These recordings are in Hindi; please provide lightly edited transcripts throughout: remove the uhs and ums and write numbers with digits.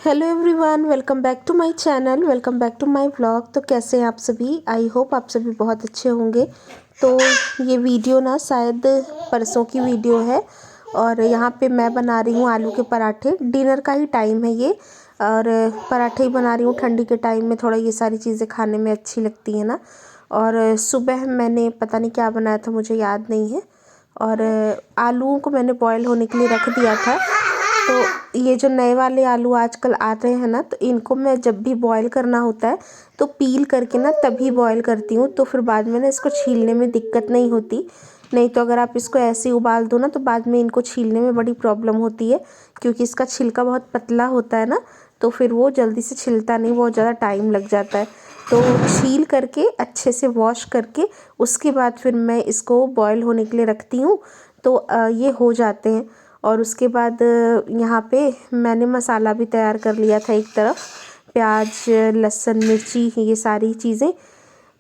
Hello everyone, welcome back to my channel, welcome back to my vlog. तो कैसे हैं आप सभी? आई होप आप सभी बहुत अच्छे होंगे। तो ये वीडियो ना शायद परसों की वीडियो है और यहाँ पे मैं बना रही हूँ आलू के पराठे। डिनर का ही टाइम है ये और पराठे ही बना रही हूँ। ठंडी के टाइम में थोड़ा ये सारी चीज़ें खाने में अच्छी लगती हैं ना। और सुबह मैंने पता नहीं क्या बनाया था, मुझे याद नहीं है। और आलूओं को मैंने बॉयल होने के लिए रख दिया था। तो ये जो नए वाले आलू आजकल आ रहे हैं ना, तो इनको मैं जब भी बॉईल करना होता है तो पील करके ना तभी बॉईल करती हूँ। तो फिर बाद में ना इसको छीलने में दिक्कत नहीं होती। नहीं तो अगर आप इसको ऐसे ही उबाल दो ना तो बाद में इनको छीलने में बड़ी प्रॉब्लम होती है, क्योंकि इसका छिलका बहुत पतला होता है ना, तो फिर वो जल्दी से छिलता नहीं, बहुत ज़्यादा टाइम लग जाता है। तो छील करके अच्छे से वॉश करके उसके बाद फिर मैं इसको बॉईल होने के लिए रखती हूँ। तो ये हो जाते हैं। और उसके बाद यहाँ पे मैंने मसाला भी तैयार कर लिया था। एक तरफ प्याज, लहसुन, मिर्ची, ये सारी चीज़ें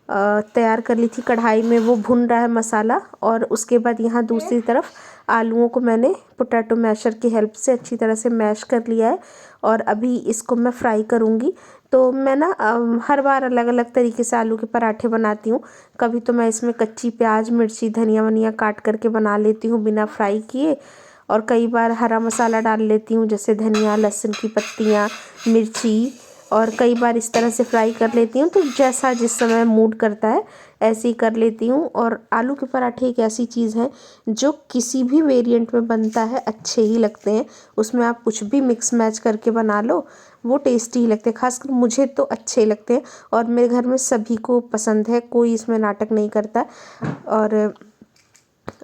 तैयार कर ली थी कढ़ाई में, वो भुन रहा है मसाला। और उसके बाद यहाँ दूसरी तरफ आलूओं को मैंने पोटैटो मैशर की हेल्प से अच्छी तरह से मैश कर लिया है और अभी इसको मैं फ्राई करूँगी। तो मैं ना हर बार अलग अलग तरीके से आलू के पराठे बनाती हूँ। कभी तो मैं इसमें कच्ची प्याज, मिर्ची, धनिया वनिया काट करके बना लेती हूँ बिना फ्राई किए, और कई बार हरा मसाला डाल लेती हूँ, जैसे धनिया, लहसुन की पत्तियाँ, मिर्ची, और कई बार इस तरह से फ्राई कर लेती हूँ। तो जैसा जिस समय मूड करता है ऐसे ही कर लेती हूँ। और आलू के पराठे एक ऐसी चीज़ है जो किसी भी वेरिएंट में बनता है अच्छे ही लगते हैं। उसमें आप कुछ भी मिक्स मैच करके बना लो, वो टेस्टी ही लगते हैं। खासकर मुझे तो अच्छे ही लगते हैं और मेरे घर में सभी को पसंद है, कोई इसमें नाटक नहीं करता और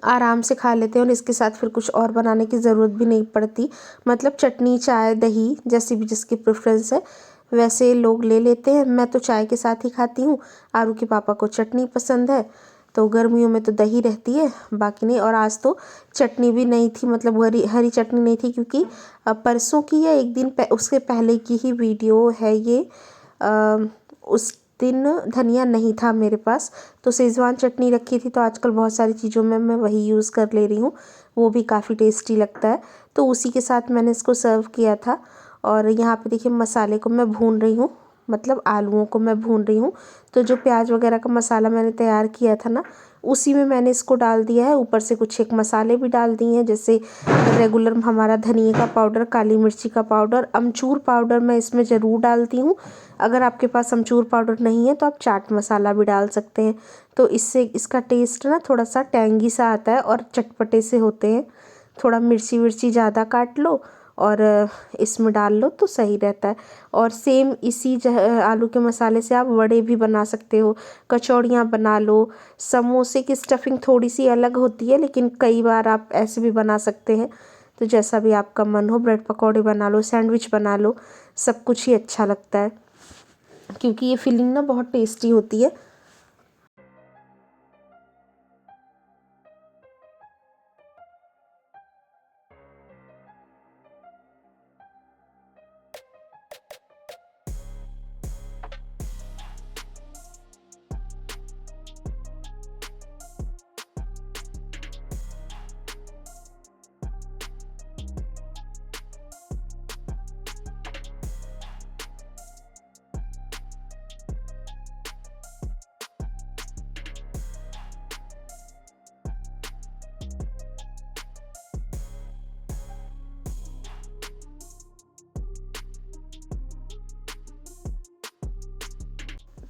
आराम से खा लेते हैं। और इसके साथ फिर कुछ और बनाने की ज़रूरत भी नहीं पड़ती। मतलब चटनी, चाय, दही, जैसी भी जिसकी प्रेफरेंस है वैसे लोग ले लेते हैं। मैं तो चाय के साथ ही खाती हूँ। आरू के पापा को चटनी पसंद है, तो गर्मियों में तो दही रहती है, बाकी नहीं। और आज तो चटनी भी नहीं थी, मतलब हरी चटनी नहीं थी, क्योंकि परसों की या एक दिन उसके पहले की ही वीडियो है ये। उस दिन धनिया नहीं था मेरे पास, तो शेज़वान चटनी रखी थी। तो आजकल बहुत सारी चीज़ों में मैं वही यूज़ कर ले रही हूँ, वो भी काफ़ी टेस्टी लगता है। तो उसी के साथ मैंने इसको सर्व किया था। और यहाँ पे देखिए मसाले को मैं भून रही हूँ, मतलब आलूओं को मैं भून रही हूँ। तो जो प्याज वगैरह का मसाला मैंने तैयार किया था ना, उसी में मैंने इसको डाल दिया है। ऊपर से कुछ एक मसाले भी डाल दिए हैं, जैसे रेगुलर हमारा धनिया का पाउडर, काली मिर्ची का पाउडर, अमचूर पाउडर मैं इसमें ज़रूर डालती हूँ। अगर आपके पास अमचूर पाउडर नहीं है तो आप चाट मसाला भी डाल सकते हैं। तो इससे इसका टेस्ट ना थोड़ा सा टैंगी सा आता है और चटपटे से होते हैं। थोड़ा मिर्ची विर्ची ज़्यादा काट लो और इसमें डाल लो तो सही रहता है। और सेम इसी आलू के मसाले से आप वड़े भी बना सकते हो, कचौड़ियाँ बना लो। समोसे की स्टफिंग थोड़ी सी अलग होती है, लेकिन कई बार आप ऐसे भी बना सकते हैं। तो जैसा भी आपका मन हो, ब्रेड पकौड़े बना लो, सैंडविच बना लो, सब कुछ ही अच्छा लगता है, क्योंकि ये फीलिंग ना बहुत टेस्टी होती है।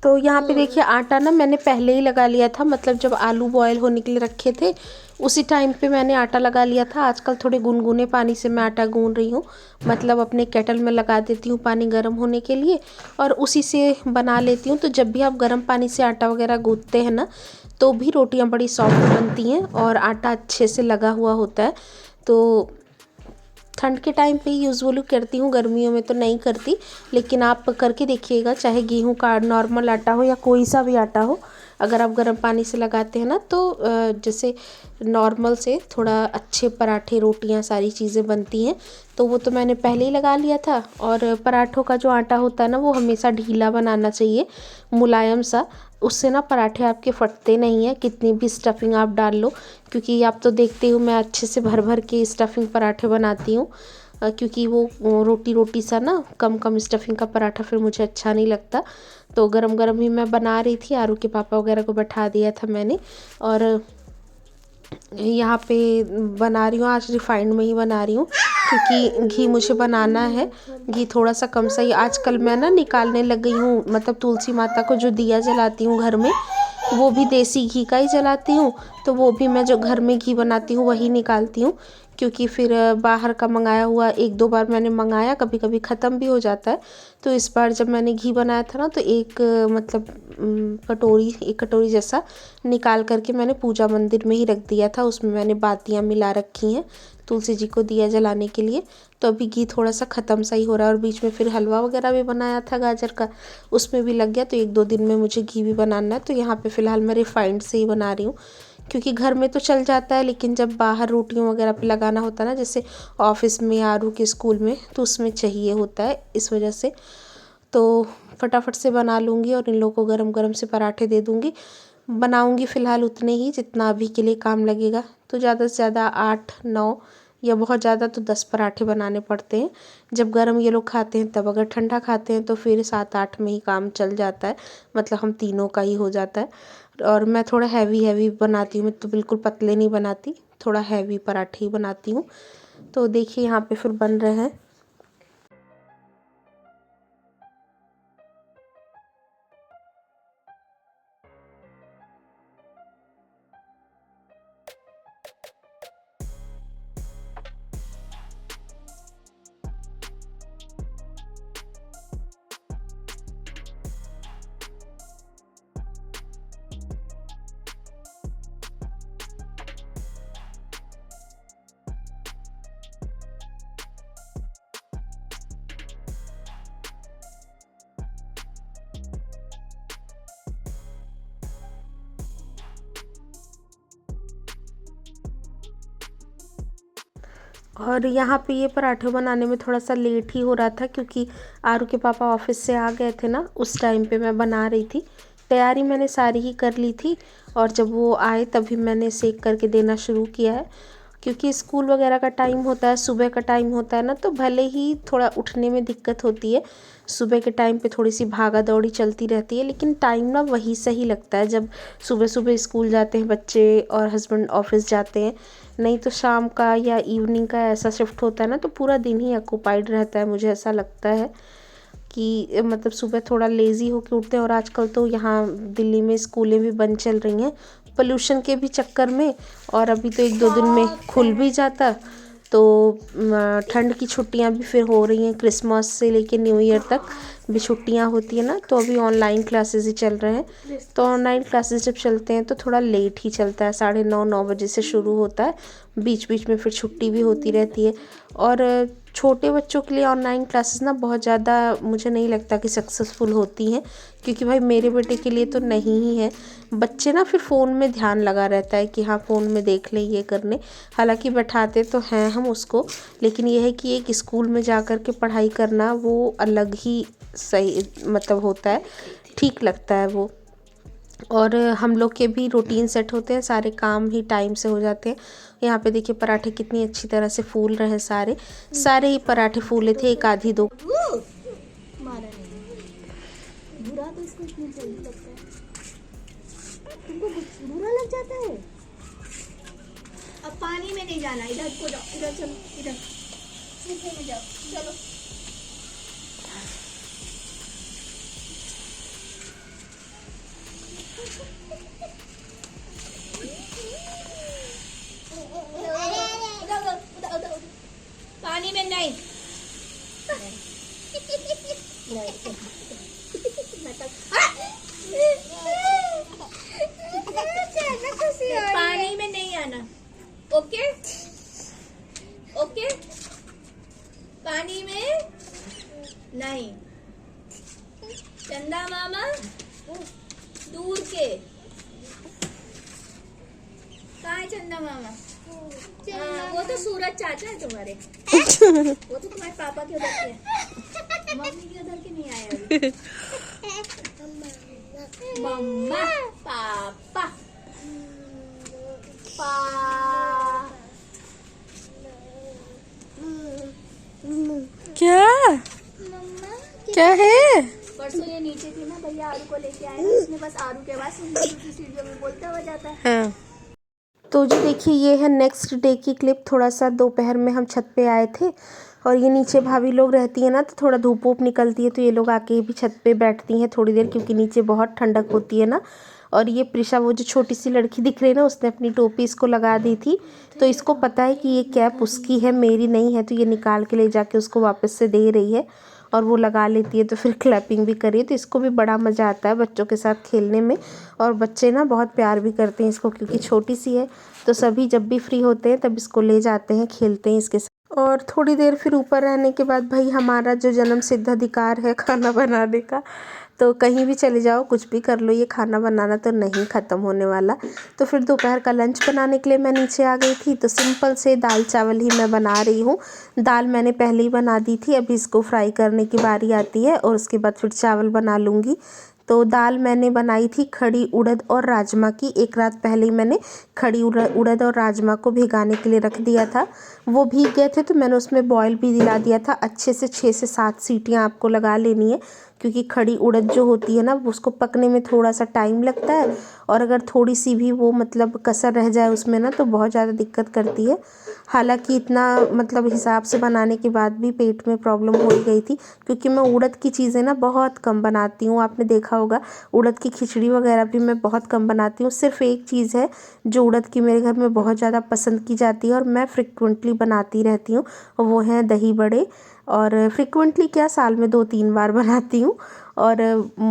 तो यहाँ पे देखिए आटा ना मैंने पहले ही लगा लिया था, मतलब जब आलू बॉयल होने के लिए रखे थे उसी टाइम पे मैंने आटा लगा लिया था। आजकल थोड़े गुनगुने पानी से मैं आटा गूंद रही हूँ, मतलब अपने केटल में लगा देती हूँ पानी गर्म होने के लिए और उसी से बना लेती हूँ। तो जब भी आप गर्म पानी से आटा वगैरह गूंदते हैं ना, तो भी रोटियाँ बड़ी सॉफ्ट बनती हैं और आटा अच्छे से लगा हुआ होता है। तो ठंड के टाइम पे यूजुअली करती हूँ, गर्मियों में तो नहीं करती। लेकिन आप करके देखिएगा, चाहे गेहूं का नॉर्मल आटा हो या कोई सा भी आटा हो, अगर आप गर्म पानी से लगाते हैं ना तो जैसे नॉर्मल से थोड़ा अच्छे पराठे, रोटियां, सारी चीज़ें बनती हैं। तो वो तो मैंने पहले ही लगा लिया था। और पराठों का जो आटा होता है ना, वो हमेशा ढीला बनाना चाहिए, मुलायम सा। उससे ना पराठे आपके फटते नहीं हैं, कितनी भी स्टफिंग आप डाल लो। क्योंकि आप तो देखते हो मैं अच्छे से भर भर के स्टफिंग पराठे बनाती हूँ। क्योंकि वो रोटी रोटी सा ना, कम कम स्टफिंग का पराठा फिर मुझे अच्छा नहीं लगता। तो गरम गरम ही मैं बना रही थी, आरू के पापा वगैरह को बैठा दिया था मैंने, और यहाँ पे बना रही हूँ। आज रिफाइंड में ही बना रही हूँ क्योंकि घी मुझे बनाना है। घी थोड़ा सा कम सा ही आजकल मैं ना निकालने लग गई हूँ। मतलब तुलसी माता को जो दिया जलाती हूँ घर में, वो भी देसी घी का ही जलाती हूँ। तो वो भी मैं जो घर में घी बनाती हूँ वही निकालती हूँ, क्योंकि फिर बाहर का मंगाया हुआ एक दो बार मैंने मंगाया, कभी कभी ख़त्म भी हो जाता है। तो इस बार जब मैंने घी बनाया था ना, तो मतलब एक कटोरी जैसा निकाल करके मैंने पूजा मंदिर में ही रख दिया था। उसमें मैंने बातियाँ मिला रखी हैं तुलसी जी को दिया जलाने के लिए। तो अभी घी थोड़ा सा ख़त्म सा ही हो रहा है, और बीच में फिर हलवा वगैरह भी बनाया था गाजर का, उसमें भी लग गया। तो एक दो दिन में मुझे घी भी बनाना है। तो यहाँ पे फ़िलहाल मैं रिफाइंड से ही बना रही हूँ, क्योंकि घर में तो चल जाता है, लेकिन जब बाहर रोटियों वगैरह पे लगाना होता है ना, जैसे ऑफिस में या आरू के स्कूल में, तो उसमें चाहिए होता है, इस वजह से। तो फटाफट से बना लूँगी और इन लोगों को गरम गरम से पराठे दे दूँगी। बनाऊँगी फ़िलहाल उतने ही जितना अभी के लिए काम लगेगा। तो ज़्यादा से ज़्यादा 8-9 या बहुत ज़्यादा तो 10 पराठे बनाने पड़ते हैं। जब गरम ये लोग खाते हैं तब, अगर ठंडा खाते हैं तो फिर 7-8 में ही काम चल जाता है। मतलब हम तीनों का ही हो जाता है। और मैं थोड़ा हैवी हैवी बनाती हूँ, मैं तो बिल्कुल पतले नहीं बनाती, थोड़ा हैवी पराठे ही बनाती हूँ। तो देखिए यहाँ पे फिर बन रहे हैं। और यहाँ पे ये पराठे बनाने में थोड़ा सा लेट ही हो रहा था, क्योंकि आरू के पापा ऑफिस से आ गए थे ना, उस टाइम पे मैं बना रही थी। तैयारी मैंने सारी ही कर ली थी, और जब वो आए तभी मैंने सेक करके देना शुरू किया है। क्योंकि स्कूल वगैरह का टाइम होता है, सुबह का टाइम होता है ना, तो भले ही थोड़ा उठने में दिक्कत होती है, सुबह के टाइम पे थोड़ी सी भागा दौड़ी चलती रहती है, लेकिन टाइम ना वही सही लगता है जब सुबह सुबह स्कूल जाते हैं बच्चे और हस्बैंड ऑफिस जाते हैं। नहीं तो शाम का या इवनिंग का ऐसा शिफ्ट होता है ना, तो पूरा दिन ही ऑक्यूपाइड रहता है। मुझे ऐसा लगता है कि मतलब सुबह थोड़ा लेज़ी होकर उठते हैं। और आजकल तो यहाँ दिल्ली में स्कूलें भी बंद चल रही हैं पोल्यूशन के भी चक्कर में, और अभी तो एक दो दिन में खुल भी जाता। तो ठंड की छुट्टियां भी फिर हो रही हैं, क्रिसमस से लेके न्यू ईयर तक भी छुट्टियां होती है ना। तो अभी ऑनलाइन क्लासेस ही चल रहे हैं। तो ऑनलाइन क्लासेस जब चलते हैं तो थोड़ा लेट ही चलता है, 9:30-9 बजे से शुरू होता है, बीच बीच में फिर छुट्टी भी होती रहती है। और छोटे बच्चों के लिए ऑनलाइन क्लासेस ना बहुत ज़्यादा मुझे नहीं लगता कि सक्सेसफुल होती हैं, क्योंकि भाई मेरे बेटे के लिए तो नहीं ही है। बच्चे ना फिर फ़ोन में ध्यान लगा रहता है कि हाँ फ़ोन में देख लें ये करने। हालांकि बैठाते तो हैं हम उसको, लेकिन ये है कि एक स्कूल में जा कर के पढ़ाई करना वो अलग ही सही मतलब होता है, ठीक लगता है वो। और हम लोग के भी रूटीन सेट होते हैं, सारे काम ही टाइम से हो जाते हैं। यहाँ पे देखिए पराठे कितनी अच्छी तरह से फूल रहे हैं, सारे सारे ही पराठे फूले थे, एक आधी दो। बुरा तो इसको इतनी जल्दी लगता है, तुमको बुरा लग जाता है। अब पानी में नहीं जाना, इधर को जाओ, इधर चलो, इधर सूखे में जाओ, चलो। पानी में नहीं, पानी में नहीं आना, ओके ओके, पानी में नहीं। चंदा मामा दूर के, कहाँ है चंदा मामा? वो तो सूरज चाचा है तुम्हारे, वो तो तुम्हारे पापा के उधर के, मम्मी के उधर के नहीं आए अभी। मम्मा पापा पा क्या क्या है? परसों ये नीचे थी ना, भैया आरू को लेके आए ना, इसने बस आरू के बाद दूसरी सीढ़ियों में बोलता हुआ जाता है। हाँ। तो जी देखिए, ये है नेक्स्ट डे की क्लिप। थोड़ा सा दोपहर में हम छत पे आए थे और ये नीचे भाभी लोग रहती है ना, तो थोड़ा धूप वूप निकलती है तो ये लोग आके भी छत पे बैठती हैं थोड़ी देर, क्योंकि नीचे बहुत ठंडक होती है ना। और ये प्रिशा, वो जो छोटी सी लड़की दिख रही है ना, उसने अपनी टोपी इसको लगा दी थी, तो इसको पता है कि ये कैप उसकी है, मेरी नहीं है, तो ये निकाल के ले जाके उसको वापस से दे रही है और वो लगा लेती है, तो फिर क्लैपिंग भी करी। तो इसको भी बड़ा मज़ा आता है बच्चों के साथ खेलने में, और बच्चे ना बहुत प्यार भी करते हैं इसको, क्योंकि छोटी सी है। तो सभी जब भी फ्री होते हैं तब इसको ले जाते हैं, खेलते हैं इसके साथ। और थोड़ी देर फिर ऊपर रहने के बाद भाई, हमारा जो जन्म सिद्ध अधिकार है खाना बनाने का, तो कहीं भी चले जाओ, कुछ भी कर लो, ये खाना बनाना तो नहीं ख़त्म होने वाला। तो फिर दोपहर का लंच बनाने के लिए मैं नीचे आ गई थी। तो सिंपल से दाल चावल ही मैं बना रही हूँ। दाल मैंने पहले ही बना दी थी, अभी इसको फ्राई करने की बारी आती है और उसके बाद फिर चावल बना लूँगी। तो दाल मैंने बनाई थी खड़ी उड़द और राजमा की। एक रात पहले ही मैंने खड़ी उड़द और राजमा को भिगाने के लिए रख दिया था। वो भीग गए थे तो मैंने उसमें बॉयल भी दिला दिया था। अच्छे से 6 से 7 सीटियाँ आपको लगा लेनी है, क्योंकि खड़ी उड़द जो होती है ना, उसको पकने में थोड़ा सा टाइम लगता है, और अगर थोड़ी सी भी वो मतलब कसर रह जाए उसमें ना, तो बहुत ज़्यादा दिक्कत करती है। हालांकि इतना मतलब हिसाब से बनाने के बाद भी पेट में प्रॉब्लम हो ही गई थी, क्योंकि मैं उड़द की चीज़ें ना बहुत कम बनाती हूँ। आपने देखा होगा, उड़द की खिचड़ी वगैरह भी मैं बहुत कम बनाती हूँ। सिर्फ एक चीज़ है जो उड़द की मेरे घर में बहुत ज़्यादा पसंद की जाती है और मैं फ्रिक्वेंटली बनाती रहती हूँ, और वो है दही बड़े। और फ्रिक्वेंटली क्या, साल में 2-3 बार बनाती हूँ। और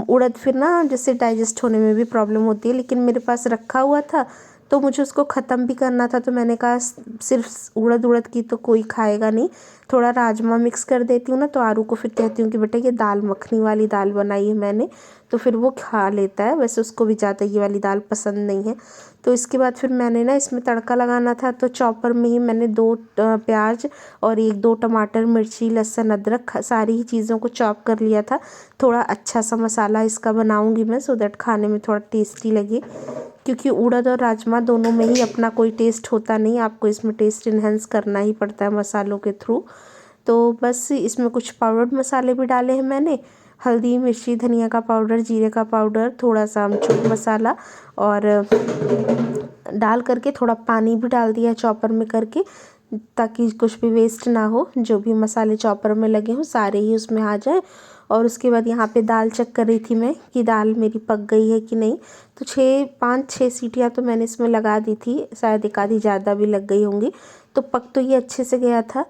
उड़द फिर ना जैसे डाइजेस्ट होने में भी प्रॉब्लम होती है, लेकिन मेरे पास रखा हुआ था तो मुझे उसको ख़त्म भी करना था, तो मैंने कहा सिर्फ उड़द की तो कोई खाएगा नहीं, थोड़ा राजमा मिक्स कर देती हूँ ना, तो आरू को फिर कहती हूँ कि बेटा ये दाल मखनी वाली दाल बनाई है मैंने, तो फिर वो खा लेता है। वैसे उसको भी ज़्यादा ये वाली दाल पसंद नहीं है। तो इसके बाद फिर मैंने ना इसमें तड़का लगाना था, तो चॉपर में ही मैंने 2 प्याज और 1-2 टमाटर, मिर्ची, लहसुन, अदरक, सारी ही चीज़ों को चॉप कर लिया था। थोड़ा अच्छा सा मसाला इसका बनाऊंगी मैं, सो दैट खाने में थोड़ा टेस्टी लगे, क्योंकि उड़द और राजमा दोनों में ही अपना कोई टेस्ट होता नहीं, आपको इसमें टेस्ट इन्हेंस करना ही पड़ता है मसालों के थ्रू। तो बस इसमें कुछ पाउडर्ड मसाले भी डाले हैं मैंने, हल्दी, मिर्ची, धनिया का पाउडर, जीरे का पाउडर, थोड़ा सा अमचूर मसाला, और डाल करके थोड़ा पानी भी डाल दिया चॉपर में करके, ताकि कुछ भी वेस्ट ना हो। जो भी मसाले चॉपर में लगे हों सारे ही उसमें आ जाए। और उसके बाद यहाँ पे दाल चेक कर रही थी मैं कि दाल मेरी पक गई है कि नहीं। तो 5-6 सीटियाँ तो मैंने इसमें लगा दी थी, शायद एक आधी ज़्यादा भी लग गई होंगी। तो पक तो ये अच्छे से गया था,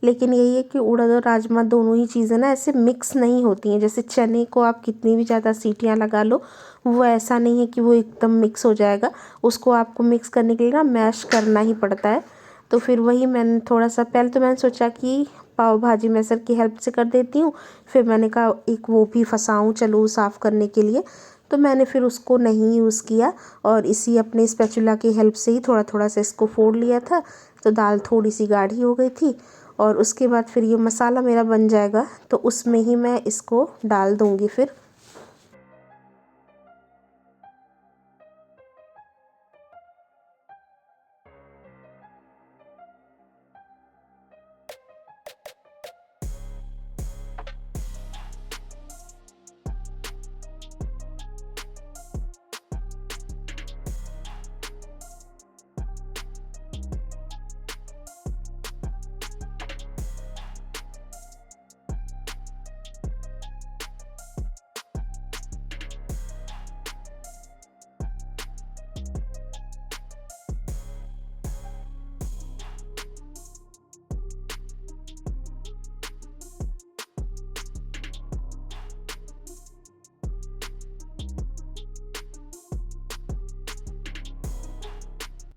लेकिन यही है कि उड़द और राजमा दोनों ही चीज़ें ना ऐसे मिक्स नहीं होती हैं। जैसे चने को आप कितनी भी ज़्यादा सीटियाँ लगा लो, वो ऐसा नहीं है कि वो एकदम मिक्स हो जाएगा, उसको आपको मिक्स करने के लिए ना मैश करना ही पड़ता है। तो फिर वही मैंने थोड़ा सा, पहले तो मैंने सोचा कि पाव भाजी मैसर की हेल्प से कर देती हूँ, फिर मैंने कहा एक वो भी फंसाऊँ चलो साफ़ करने के लिए, तो मैंने फिर उसको नहीं यूज़ किया और इसी अपने स्पैचुला की हेल्प से ही थोड़ा थोड़ा सा इसको फोड़ लिया था। तो दाल थोड़ी सी गाढ़ी हो गई थी, और उसके बाद फिर ये मसाला मेरा बन जाएगा तो उसमें ही मैं इसको डाल दूँगी फिर।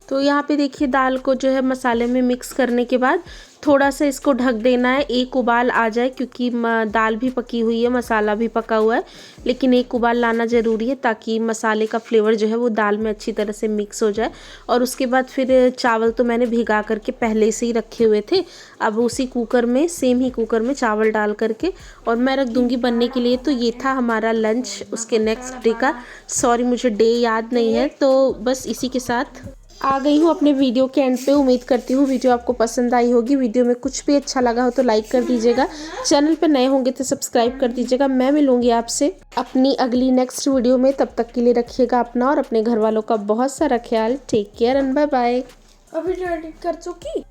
तो यहाँ पे देखिए दाल को जो है मसाले में मिक्स करने के बाद थोड़ा सा इसको ढक देना है, एक उबाल आ जाए, क्योंकि दाल भी पकी हुई है, मसाला भी पका हुआ है, लेकिन एक उबाल लाना ज़रूरी है ताकि मसाले का फ्लेवर जो है वो दाल में अच्छी तरह से मिक्स हो जाए। और उसके बाद फिर चावल तो मैंने भिगा करके पहले से ही रखे हुए थे, अब उसी कुकर में, सेम ही कुकर में चावल डाल करके और मैं रख दूँगी बनने के लिए। तो ये था हमारा लंच उसके नेक्स्ट डे का। सॉरी मुझे डे याद नहीं है, तो बस इसी के साथ आ गई हूँ अपने वीडियो के एंड पे। उम्मीद करती हूँ वीडियो आपको पसंद आई होगी। वीडियो में कुछ भी अच्छा लगा हो तो लाइक कर दीजिएगा, चैनल पे नए होंगे तो सब्सक्राइब कर दीजिएगा। मैं मिलूंगी आपसे अपनी अगली नेक्स्ट वीडियो में। तब तक के लिए रखिएगा अपना और अपने घर वालों का बहुत सारा ख्याल। Take care and bye bye. अभी एडिट कर चुकी।